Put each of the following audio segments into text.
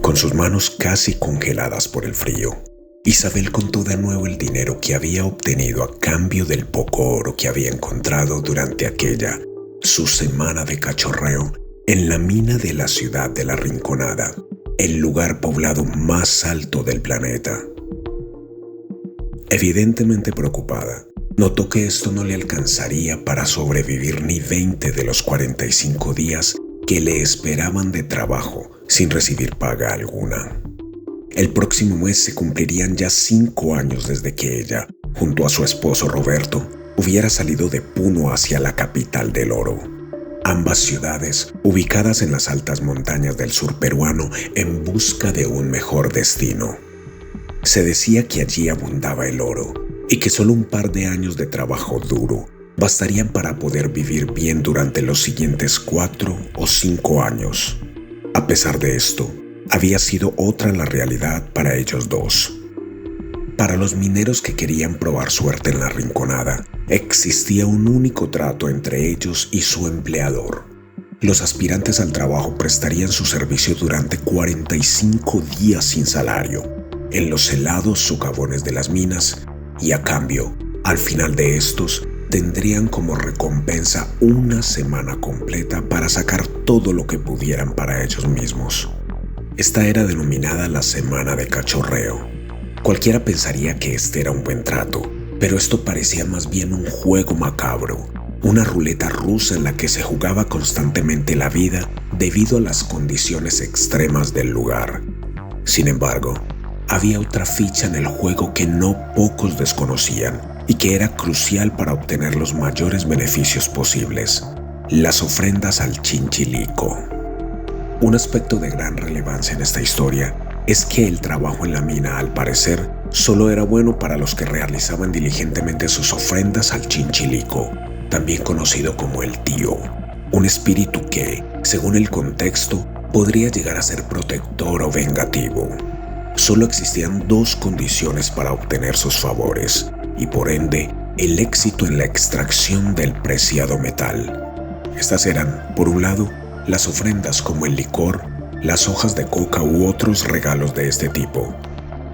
Con sus manos casi congeladas por el frío, Isabel contó de nuevo el dinero que había obtenido a cambio del poco oro que había encontrado durante aquella, su semana de cachorreo, en la mina de la ciudad de La Rinconada, el lugar poblado más alto del planeta. Evidentemente preocupada, notó que esto no le alcanzaría para sobrevivir ni 20 de los 45 días que le esperaban de trabajo sin recibir paga alguna. El próximo mes se cumplirían ya 5 años desde que ella, junto a su esposo Roberto, hubiera salido de Puno hacia la capital del oro. Ambas ciudades, ubicadas en las altas montañas del sur peruano en busca de un mejor destino. Se decía que allí abundaba el oro y que solo un par de años de trabajo duro bastarían para poder vivir bien durante los siguientes 4 o 5 años. A pesar de esto, había sido otra la realidad para ellos dos. Para los mineros que querían probar suerte en La Rinconada, existía un único trato entre ellos y su empleador. Los aspirantes al trabajo prestarían su servicio durante 45 días sin salario, en los helados socavones de las minas, y a cambio, al final de estos, tendrían como recompensa una semana completa para sacar todo lo que pudieran para ellos mismos. Esta era denominada la semana de cachorreo. Cualquiera pensaría que este era un buen trato, pero esto parecía más bien un juego macabro, una ruleta rusa en la que se jugaba constantemente la vida debido a las condiciones extremas del lugar. Sin embargo, había otra ficha en el juego que no pocos desconocían y que era crucial para obtener los mayores beneficios posibles: las ofrendas al Chinchilico. Un aspecto de gran relevancia en esta historia es que el trabajo en la mina, al parecer, solo era bueno para los que realizaban diligentemente sus ofrendas al Chinchilico, también conocido como el tío, un espíritu que, según el contexto, podría llegar a ser protector o vengativo. Solo existían 2 condiciones para obtener sus favores, y por ende, el éxito en la extracción del preciado metal. Estas eran, por un lado, las ofrendas como el licor, las hojas de coca u otros regalos de este tipo.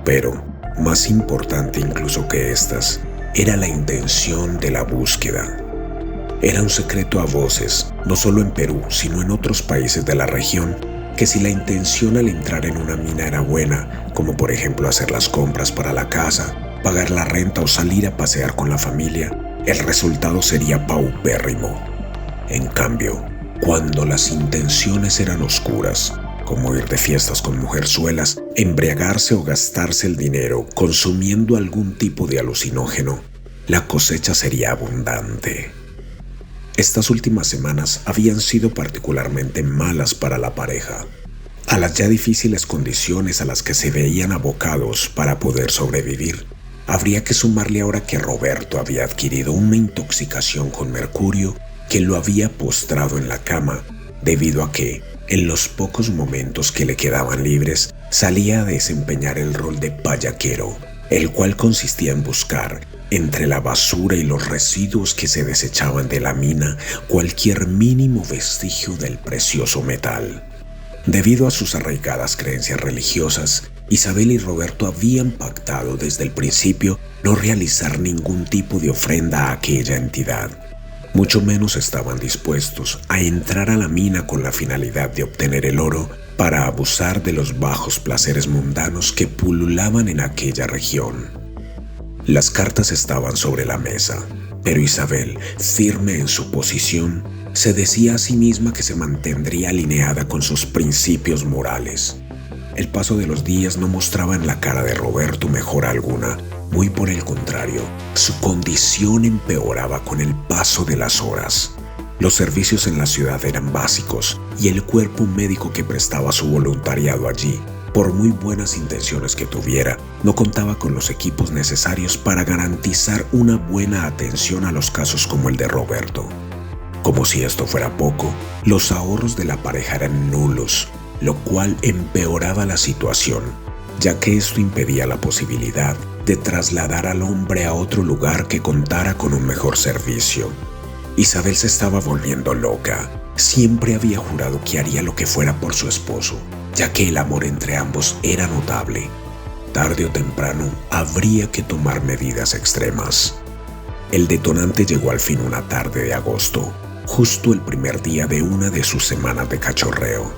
Pero, más importante incluso que estas, era la intención de la búsqueda. Era un secreto a voces, no solo en Perú, sino en otros países de la región, que si la intención al entrar en una mina era buena, como por ejemplo hacer las compras para la casa, pagar la renta o salir a pasear con la familia, el resultado sería paupérrimo. En cambio, cuando las intenciones eran oscuras, como ir de fiestas con mujerzuelas, embriagarse o gastarse el dinero consumiendo algún tipo de alucinógeno, la cosecha sería abundante. Estas últimas semanas habían sido particularmente malas para la pareja. A las ya difíciles condiciones a las que se veían abocados para poder sobrevivir, habría que sumarle ahora que Roberto había adquirido una intoxicación con mercurio que lo había postrado en la cama, debido a que, en los pocos momentos que le quedaban libres, salía a desempeñar el rol de payaquero, el cual consistía en buscar, entre la basura y los residuos que se desechaban de la mina, cualquier mínimo vestigio del precioso metal. Debido a sus arraigadas creencias religiosas, Isabel y Roberto habían pactado desde el principio no realizar ningún tipo de ofrenda a aquella entidad. Mucho menos estaban dispuestos a entrar a la mina con la finalidad de obtener el oro para abusar de los bajos placeres mundanos que pululaban en aquella región. Las cartas estaban sobre la mesa, pero Isabel, firme en su posición, se decía a sí misma que se mantendría alineada con sus principios morales. El paso de los días no mostraba en la cara de Roberto mejora alguna. Muy por el contrario, su condición empeoraba con el paso de las horas. Los servicios en la ciudad eran básicos y el cuerpo médico que prestaba su voluntariado allí, por muy buenas intenciones que tuviera, no contaba con los equipos necesarios para garantizar una buena atención a los casos como el de Roberto. Como si esto fuera poco, los ahorros de la pareja eran nulos, lo cual empeoraba la situación, ya que esto impedía la posibilidad de trasladar al hombre a otro lugar que contara con un mejor servicio. Isabel se estaba volviendo loca. Siempre había jurado que haría lo que fuera por su esposo, ya que el amor entre ambos era notable. Tarde o temprano habría que tomar medidas extremas. El detonante llegó al fin una tarde de agosto, justo el primer día de una de sus semanas de cachorreo.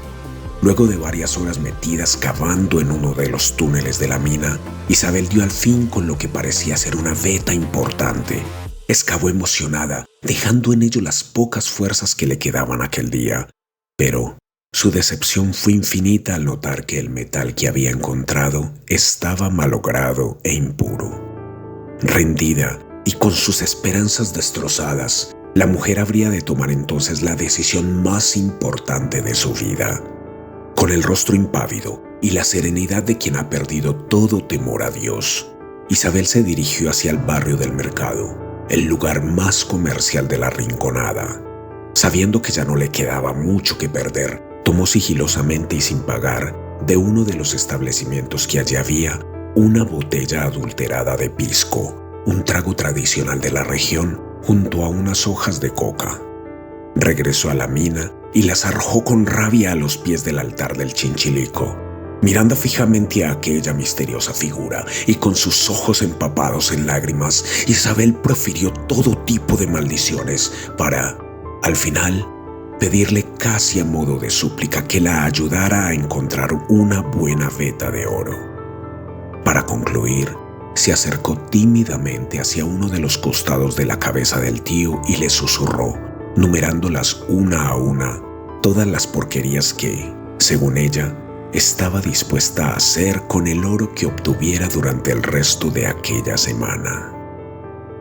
Luego de varias horas metidas cavando en uno de los túneles de la mina, Isabel dio al fin con lo que parecía ser una veta importante. Excavó emocionada, dejando en ello las pocas fuerzas que le quedaban aquel día. Pero su decepción fue infinita al notar que el metal que había encontrado estaba malogrado e impuro. Rendida y con sus esperanzas destrozadas, la mujer habría de tomar entonces la decisión más importante de su vida. Con el rostro impávido y la serenidad de quien ha perdido todo temor a Dios, Isabel se dirigió hacia el barrio del mercado, el lugar más comercial de la Rinconada. Sabiendo que ya no le quedaba mucho que perder, tomó sigilosamente y sin pagar de uno de los establecimientos que allí había una botella adulterada de pisco, un trago tradicional de la región, junto a unas hojas de coca. Regresó a la mina y las arrojó con rabia a los pies del altar del Chinchilico. Mirando fijamente a aquella misteriosa figura y con sus ojos empapados en lágrimas, Isabel profirió todo tipo de maldiciones para, al final, pedirle casi a modo de súplica que la ayudara a encontrar una buena veta de oro. Para concluir, se acercó tímidamente hacia uno de los costados de la cabeza del tío y le susurró, numerándolas una a una, todas las porquerías que, según ella, estaba dispuesta a hacer con el oro que obtuviera durante el resto de aquella semana.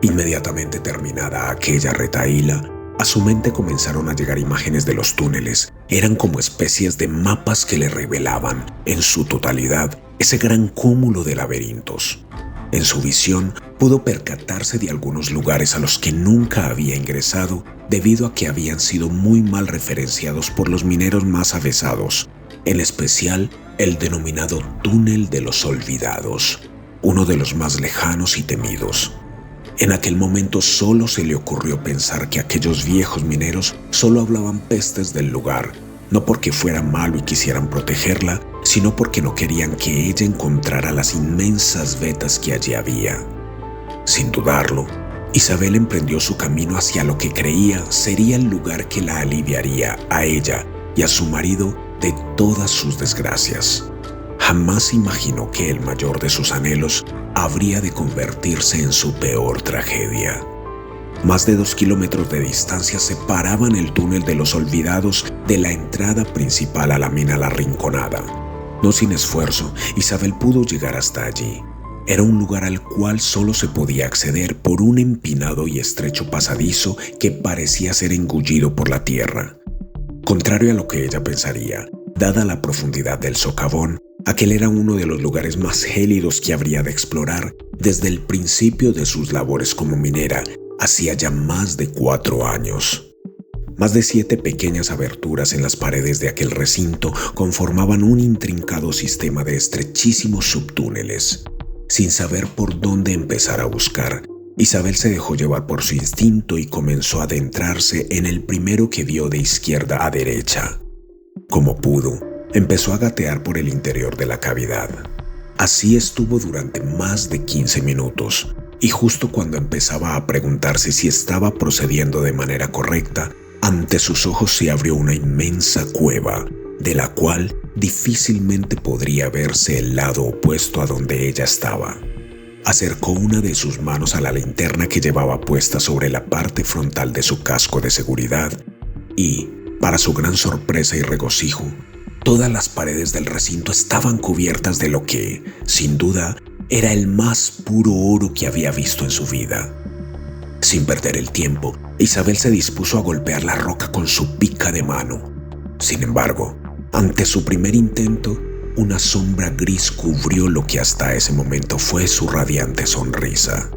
Inmediatamente terminada aquella retahíla, a su mente comenzaron a llegar imágenes de los túneles. Eran como especies de mapas que le revelaban, en su totalidad, ese gran cúmulo de laberintos. En su visión pudo percatarse de algunos lugares a los que nunca había ingresado debido a que habían sido muy mal referenciados por los mineros más avesados, en especial el denominado Túnel de los Olvidados, uno de los más lejanos y temidos. En aquel momento solo se le ocurrió pensar que aquellos viejos mineros solo hablaban pestes del lugar, no porque fuera malo y quisieran protegerla, sino porque no querían que ella encontrara las inmensas vetas que allí había. Sin dudarlo, Isabel emprendió su camino hacia lo que creía sería el lugar que la aliviaría a ella y a su marido de todas sus desgracias. Jamás imaginó que el mayor de sus anhelos habría de convertirse en su peor tragedia. Más de 2 kilómetros de distancia separaban el túnel de los olvidados de la entrada principal a la mina La Rinconada. No sin esfuerzo, Isabel pudo llegar hasta allí. Era un lugar al cual solo se podía acceder por un empinado y estrecho pasadizo que parecía ser engullido por la tierra. Contrario a lo que ella pensaría, dada la profundidad del socavón, aquel era uno de los lugares más gélidos que habría de explorar desde el principio de sus labores como minera, hacía ya más de 4 años. Más de 7 pequeñas aberturas en las paredes de aquel recinto conformaban un intrincado sistema de estrechísimos subtúneles. Sin saber por dónde empezar a buscar, Isabel se dejó llevar por su instinto y comenzó a adentrarse en el primero que vio de izquierda a derecha. Como pudo, empezó a gatear por el interior de la cavidad. Así estuvo durante más de 15 minutos, y justo cuando empezaba a preguntarse si estaba procediendo de manera correcta, ante sus ojos se abrió una inmensa cueva, de la cual difícilmente podría verse el lado opuesto a donde ella estaba. Acercó una de sus manos a la linterna que llevaba puesta sobre la parte frontal de su casco de seguridad y, para su gran sorpresa y regocijo, todas las paredes del recinto estaban cubiertas de lo que, sin duda, era el más puro oro que había visto en su vida. Sin perder el tiempo, Isabel se dispuso a golpear la roca con su pica de mano. Sin embargo, ante su primer intento, una sombra gris cubrió lo que hasta ese momento fue su radiante sonrisa.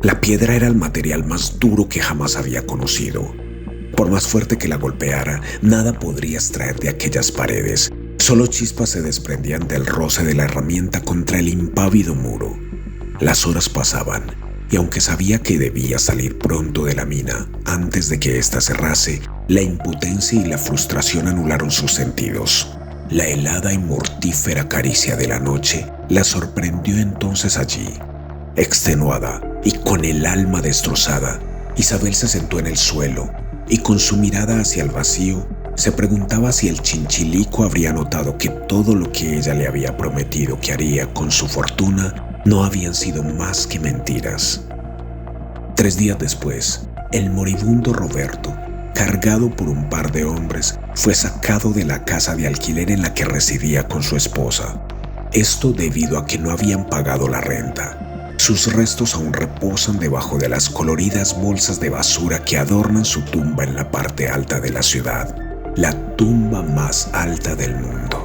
La piedra era el material más duro que jamás había conocido. Por más fuerte que la golpeara, nada podría extraer de aquellas paredes. Solo chispas se desprendían del roce de la herramienta contra el impávido muro. Las horas pasaban, y aunque sabía que debía salir pronto de la mina antes de que ésta cerrase, la impotencia y la frustración anularon sus sentidos. La helada y mortífera caricia de la noche la sorprendió entonces allí. Extenuada y con el alma destrozada, Isabel se sentó en el suelo y con su mirada hacia el vacío se preguntaba si el chinchilico habría notado que todo lo que ella le había prometido que haría con su fortuna no habían sido más que mentiras. 3 días después, el moribundo Roberto, cargado por un par de hombres, fue sacado de la casa de alquiler en la que residía con su esposa. Esto debido a que no habían pagado la renta. Sus restos aún reposan debajo de las coloridas bolsas de basura que adornan su tumba en la parte alta de la ciudad, la tumba más alta del mundo.